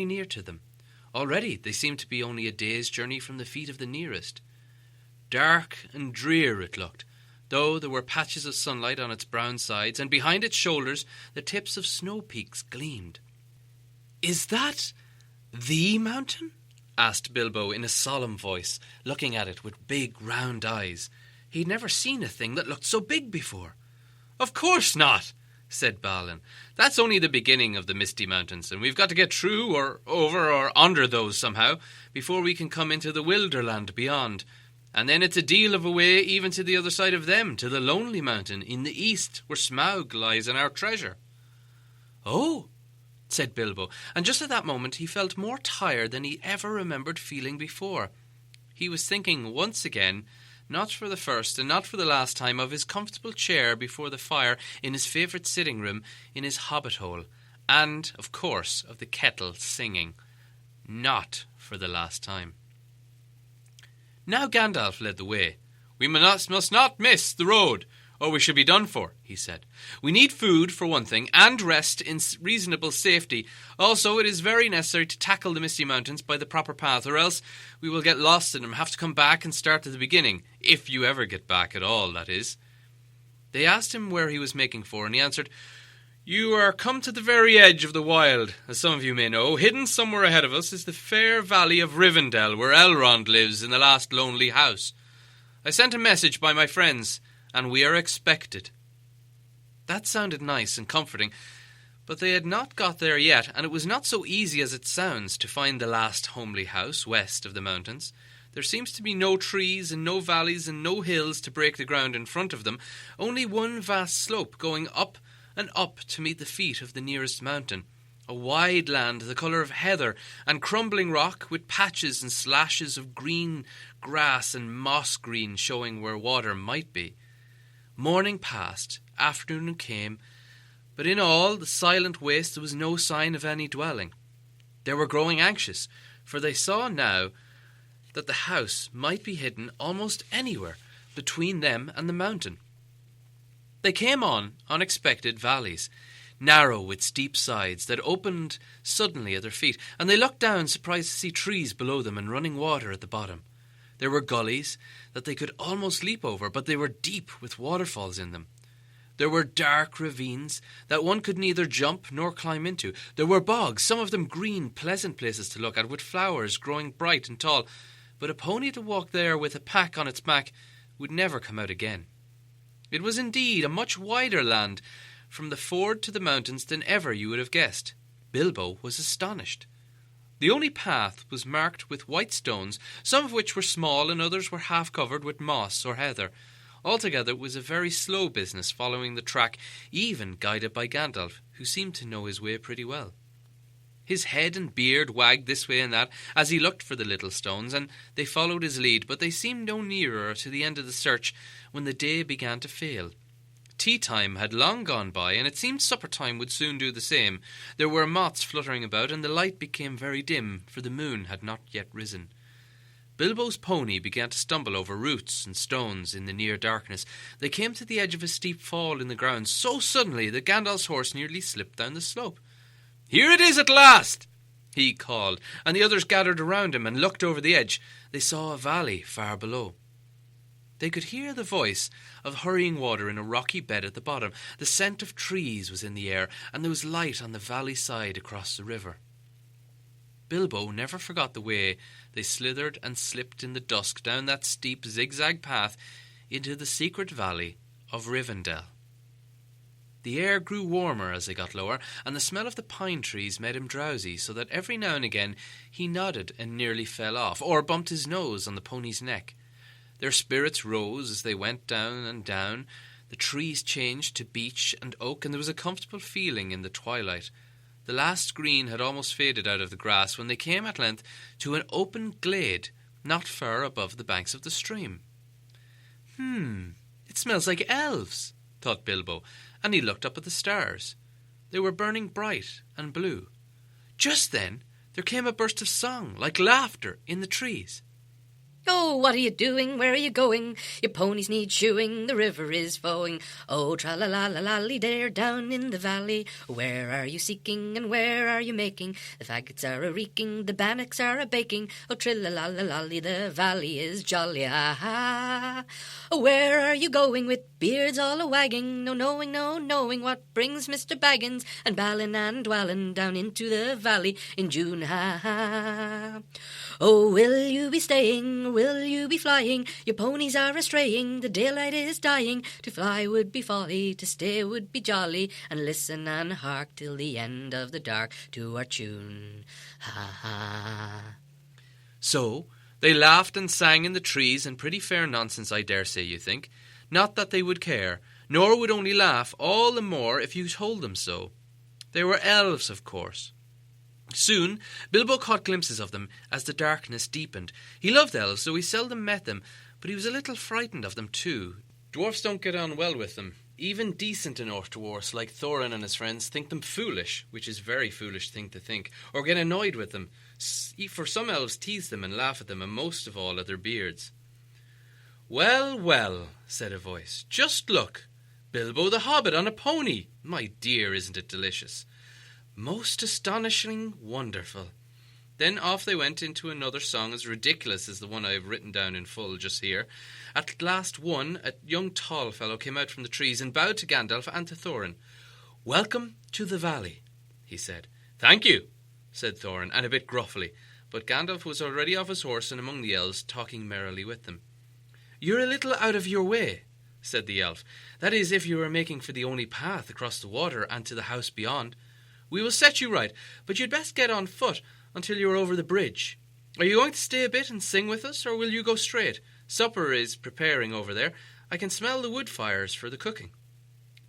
near to them. Already they seemed to be only a day's journey from the feet of the nearest. Dark and drear it looked, though there were patches of sunlight on its brown sides, and behind its shoulders the tips of snow peaks gleamed. "Is that the mountain?" asked Bilbo in a solemn voice, looking at it with big round eyes. He'd never seen a thing that looked so big before. "Of course not," said Balin. "That's only the beginning of the Misty Mountains, and we've got to get through or over or under those somehow before we can come into the Wilderland beyond. And then it's a deal of a way even to the other side of them, to the Lonely Mountain in the east, where Smaug lies and our treasure." "Oh," said Bilbo, and just at that moment he felt more tired than he ever remembered feeling before. He was thinking once again, not for the first and not for the last time, of his comfortable chair before the fire in his favourite sitting room in his hobbit hole, and, of course, of the kettle singing. Not for the last time. Now Gandalf led the way. "We must not miss the road, or we shall be done for," he said. "We need food, for one thing, and rest in reasonable safety. Also, it is very necessary to tackle the Misty Mountains by the proper path, or else we will get lost in them, have to come back and start at the beginning. If you ever get back at all, that is." They asked him where he was making for, and he answered, "You are come to the very edge of the Wild, as some of you may know. Hidden somewhere ahead of us is the fair valley of Rivendell, where Elrond lives in the last lonely house. I sent a message by my friends, and we are expected." That sounded nice and comforting, but they had not got there yet, and it was not so easy as it sounds to find the last homely house west of the mountains. There seems to be no trees and no valleys and no hills to break the ground in front of them, only one vast slope going up and up to meet the feet of the nearest mountain. A wide land the colour of heather and crumbling rock, with patches and slashes of green grass and moss green showing where water might be. Morning passed, afternoon came, but in all the silent waste there was no sign of any dwelling. They were growing anxious, for they saw now that the house might be hidden almost anywhere between them and the mountain. They came on unexpected valleys, narrow with steep sides that opened suddenly at their feet, and they looked down surprised to see trees below them and running water at the bottom. There were gullies that they could almost leap over, but they were deep with waterfalls in them. There were dark ravines that one could neither jump nor climb into. There were bogs, some of them green, pleasant places to look at, with flowers growing bright and tall, but a pony to walk there with a pack on its back would never come out again. It was indeed a much wider land from the ford to the mountains than ever you would have guessed. Bilbo was astonished. The only path was marked with white stones, some of which were small and others were half covered with moss or heather. Altogether it was a very slow business following the track, even guided by Gandalf, who seemed to know his way pretty well. His head and beard wagged this way and that as he looked for the little stones, and they followed his lead, but they seemed no nearer to the end of the search when the day began to fail. Tea-time had long gone by, and it seemed supper-time would soon do the same. There were moths fluttering about, and the light became very dim, for the moon had not yet risen. Bilbo's pony began to stumble over roots and stones in the near darkness. They came to the edge of a steep fall in the ground so suddenly that Gandalf's horse nearly slipped down the slope. "Here it is at last!" he called, and the others gathered around him and looked over the edge. They saw a valley far below. They could hear the voice of hurrying water in a rocky bed at the bottom. The scent of trees was in the air, and there was light on the valley side across the river. Bilbo never forgot the way they slithered and slipped in the dusk down that steep zigzag path into the secret valley of Rivendell. The air grew warmer as they got lower, and the smell of the pine trees made him drowsy, so that every now and again he nodded and nearly fell off, or bumped his nose on the pony's neck. Their spirits rose as they went down and down. The trees changed to beech and oak, and there was a comfortable feeling in the twilight. The last green had almost faded out of the grass when they came at length to an open glade not far above the banks of the stream. It smells like elves," thought Bilbo, and he looked up at the stars. They were burning bright and blue. Just then there came a burst of song, like laughter, in the trees. Oh, what are you doing? Where are you going? Your ponies need shoeing, the river is flowing. Oh, tra-la-la-la-lally there down in the valley. Where are you seeking and where are you making? The faggots are a-reeking, the bannocks are a-baking. Oh, trilla-la-la-lally, the valley is jolly, ah-ha. Oh, where are you going with beards all a-wagging? No knowing what brings Mr. Baggins and Ballin and Dwallin down into the valley in June, ha-ha. Oh, will you be staying? Will you be flying? Your ponies are a-straying, the daylight is dying. To fly would be folly, to stay would be jolly, and listen and hark till the end of the dark to our tune. Ha ha. So they laughed and sang in the trees, and pretty fair nonsense, I dare say you think. Not that they would care, nor would only laugh all the more if you told them so. They were elves, of course. Soon Bilbo caught glimpses of them as the darkness deepened. He loved elves, though he seldom met them, but he was a little frightened of them too. Dwarfs don't get on well with them. Even decent enough dwarfs like Thorin and his friends think them foolish, which is a very foolish thing to think, or get annoyed with them. For some elves tease them and laugh at them, and most of all at their beards. "Well, well," said a voice, "just look. Bilbo the Hobbit on a pony. My dear, isn't it delicious? Most astonishing, wonderful." Then off they went into another song as ridiculous as the one I have written down in full just here. At last a young tall fellow, came out from the trees and bowed to Gandalf and to Thorin. "Welcome to the valley," he said. "Thank you," said Thorin, and a bit gruffly, but Gandalf was already off his horse and among the elves, talking merrily with them. "You're a little out of your way," said the elf. "That is, if you are making for the only path across the water and to the house beyond. We will set you right, but you'd best get on foot until you are over the bridge. Are you going to stay a bit and sing with us, or will you go straight? Supper is preparing over there. I can smell the wood fires for the cooking."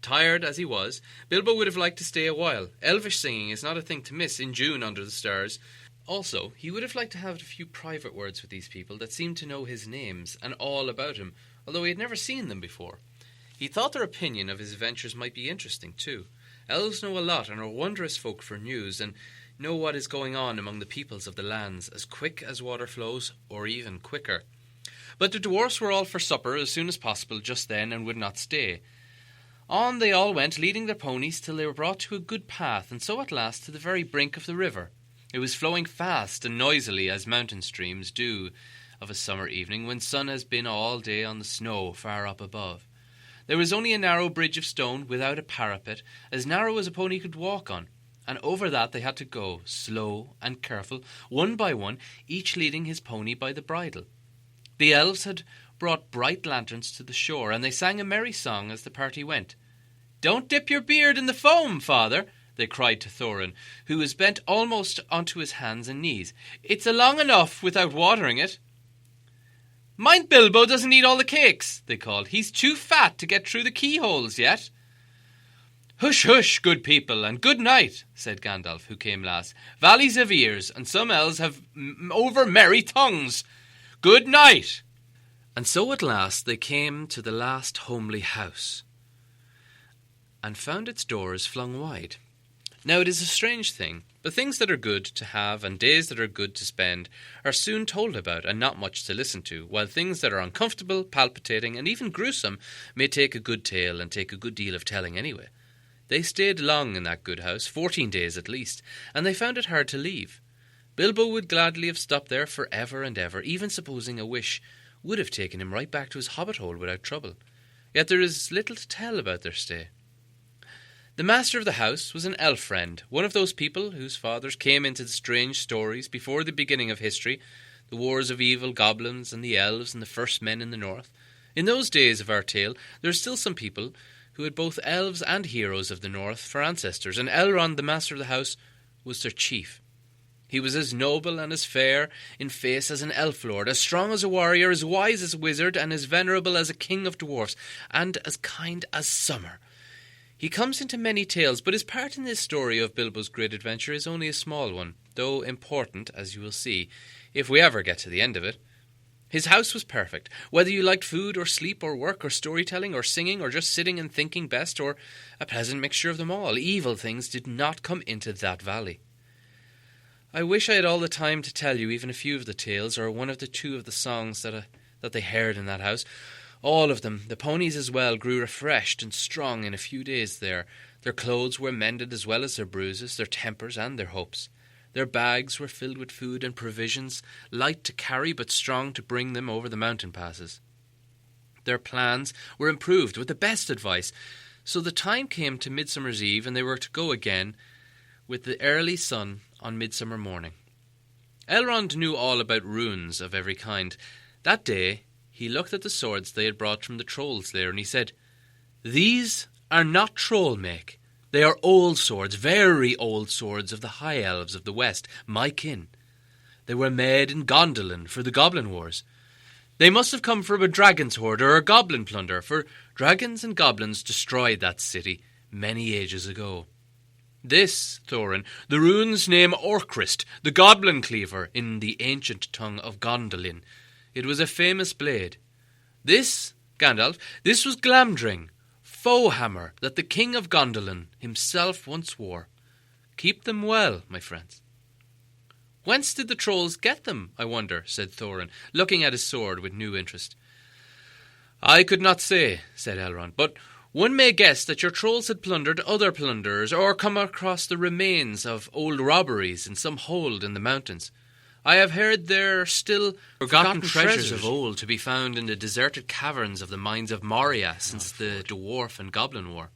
Tired as he was, Bilbo would have liked to stay a while. Elvish singing is not a thing to miss in June under the stars. Also, he would have liked to have a few private words with these people that seemed to know his names and all about him, although he had never seen them before. He thought their opinion of his adventures might be interesting, too. Elves know a lot and are wondrous folk for news, and know what is going on among the peoples of the lands, as quick as water flows, or even quicker. But the dwarfs were all for supper as soon as possible just then, and would not stay. On they all went, leading their ponies, till they were brought to a good path, and so at last to the very brink of the river. It was flowing fast and noisily, as mountain streams do of a summer evening, when sun has been all day on the snow far up above. There was only a narrow bridge of stone, without a parapet, as narrow as a pony could walk on, and over that they had to go, slow and careful, one by one, each leading his pony by the bridle. The elves had brought bright lanterns to the shore, and they sang a merry song as the party went. "Don't dip your beard in the foam, father," they cried to Thorin, who was bent almost onto his hands and knees. "It's long enough without watering it." "Mind Bilbo doesn't eat all the cakes," they called. "He's too fat to get through the keyholes yet." "Hush, hush, good people, and good night," said Gandalf, who came last. "Valleys have ears, and some elves have over merry tongues. Good night." And so at last they came to the last homely house, and found its doors flung wide. Now it is a strange thing, but things that are good to have and days that are good to spend are soon told about and not much to listen to, while things that are uncomfortable, palpitating, and even gruesome may take a good tale and take a good deal of telling anyway. They stayed long in that good house, 14 days at least, and they found it hard to leave. Bilbo would gladly have stopped there for ever and ever, even supposing a wish would have taken him right back to his hobbit hole without trouble. Yet there is little to tell about their stay. The master of the house was an elf friend, one of those people whose fathers came into the strange stories before the beginning of history, the wars of evil goblins and the elves and the first men in the north. In those days of our tale, there are still some people who had both elves and heroes of the north for ancestors, and Elrond, the master of the house, was their chief. He was as noble and as fair in face as an elf lord, as strong as a warrior, as wise as a wizard, and as venerable as a king of dwarfs, and as kind as summer. He comes into many tales, but his part in this story of Bilbo's great adventure is only a small one, though important, as you will see, if we ever get to the end of it. His house was perfect, whether you liked food or sleep or work or storytelling or singing or just sitting and thinking best, or a pleasant mixture of them all. Evil things did not come into that valley. I wish I had all the time to tell you even a few of the tales, or one of the two of the songs that they heard in that house. All of them, the ponies as well, grew refreshed and strong in a few days there. Their clothes were mended as well as their bruises, their tempers and their hopes. Their bags were filled with food and provisions, light to carry but strong to bring them over the mountain passes. Their plans were improved with the best advice, so the time came to Midsummer's Eve, and they were to go again with the early sun on midsummer morning. Elrond knew all about runes of every kind. That day he looked at the swords they had brought from the Troll's lair, and he said, "These are not troll make. They are old swords, very old swords of the High Elves of the West, my kin. They were made in Gondolin for the Goblin Wars. They must have come from a dragon's horde or a goblin plunder, for dragons and goblins destroyed that city many ages ago. This, Thorin, the runes name Orcrist, the goblin cleaver, in the ancient tongue of Gondolin. It was a famous blade. This, Gandalf, this was Glamdring, foe hammer that the king of Gondolin himself once wore. Keep them well, my friends." "Whence did the trolls get them, I wonder?" said Thorin, looking at his sword with new interest. "I could not say," said Elrond, "but one may guess that your trolls had plundered other plunderers, or come across the remains of old robberies in some hold in the mountains. I have heard there are still forgotten treasures of old to be found in the deserted caverns of the mines of Moria since the dwarf and goblin war."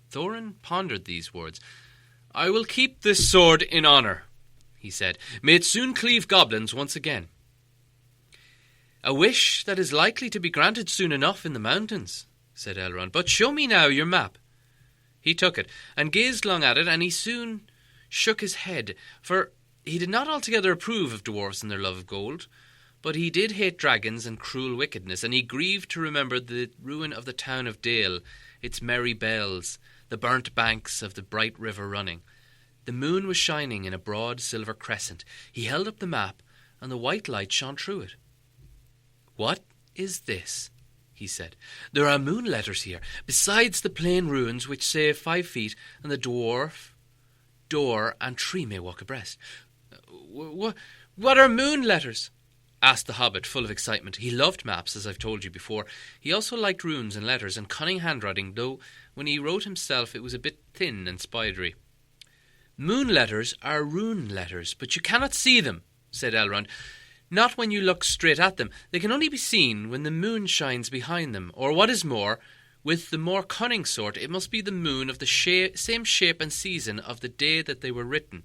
Thorin pondered these words. "I will keep this sword in honour," he said. "May it soon cleave goblins once again." "A wish that is likely to be granted soon enough in the mountains," said Elrond. "But show me now your map." He took it, and gazed long at it, and he soon shook his head, for he did not altogether approve of dwarfs and their love of gold, but he did hate dragons and cruel wickedness, and he grieved to remember the ruin of the town of Dale, its merry bells, the burnt banks of the bright river running. The moon was shining in a broad silver crescent. He held up the map, and the white light shone through it. "What is this?" he said. "There are moon letters here, besides the plain runes which say 5 feet, and the dwarf, door, and tree may walk abreast." What are moon letters?" asked the hobbit, full of excitement. He loved maps, as I've told you before. He also liked runes and letters and cunning handwriting, though when he wrote himself it was a bit thin and spidery. "Moon letters are rune letters, but you cannot see them," said Elrond. "Not when you look straight at them. They can only be seen when the moon shines behind them, or what is more, with the more cunning sort, it must be the moon of the same shape and season of the day that they were written.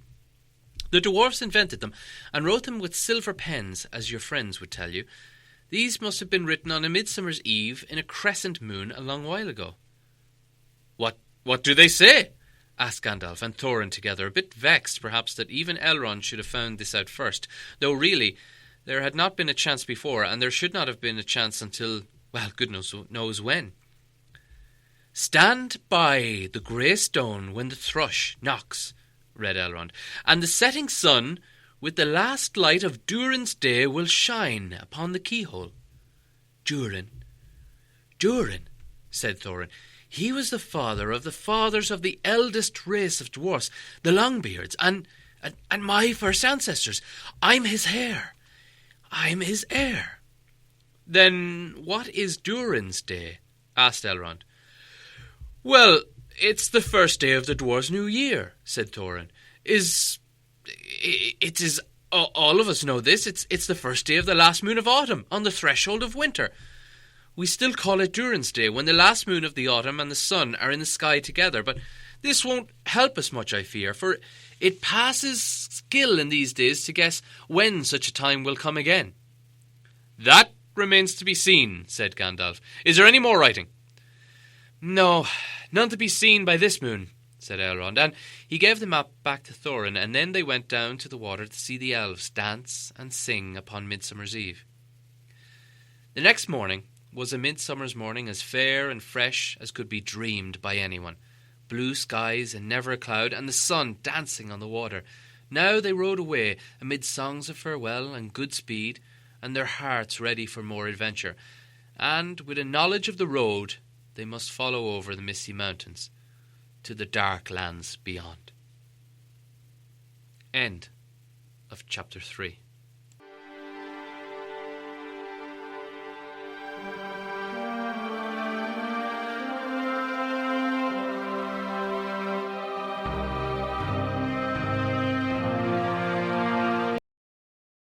The dwarfs invented them, and wrote them with silver pens, as your friends would tell you. These must have been written on a midsummer's eve in a crescent moon a long while ago." What do they say?" asked Gandalf and Thorin together, a bit vexed, perhaps, that even Elrond should have found this out first, though really there had not been a chance before, and there should not have been a chance until, well, goodness knows when. "Stand by the grey stone when the thrush knocks," read Elrond, "and the setting sun with the last light of Durin's day will shine upon the keyhole." Durin, said Thorin. "He was the father of the fathers of the eldest race of dwarfs, the Longbeards, and my first ancestors. I'm his heir. I'm his heir." "Then what is Durin's day?" asked Elrond. "Well, it's the first day of the dwarves' new year," said Thorin. It is all of us know this. It's the first day of the last moon of autumn, on the threshold of winter. We still call it Durin's Day, when the last moon of the autumn and the sun are in the sky together, but this won't help us much, I fear, for it passes skill in these days to guess when such a time will come again." "That remains to be seen," said Gandalf. "Is there any more writing?" "No, none to be seen by this moon," said Elrond, and he gave the map back to Thorin, and then they went down to the water to see the elves dance and sing upon Midsummer's Eve. The next morning was a midsummer's morning, as fair and fresh as could be dreamed by anyone. Blue skies and never a cloud, and the sun dancing on the water. Now they rode away amid songs of farewell and good speed, and their hearts ready for more adventure, and with a knowledge of the road they must follow over the misty mountains to the dark lands beyond. End Chapter 3.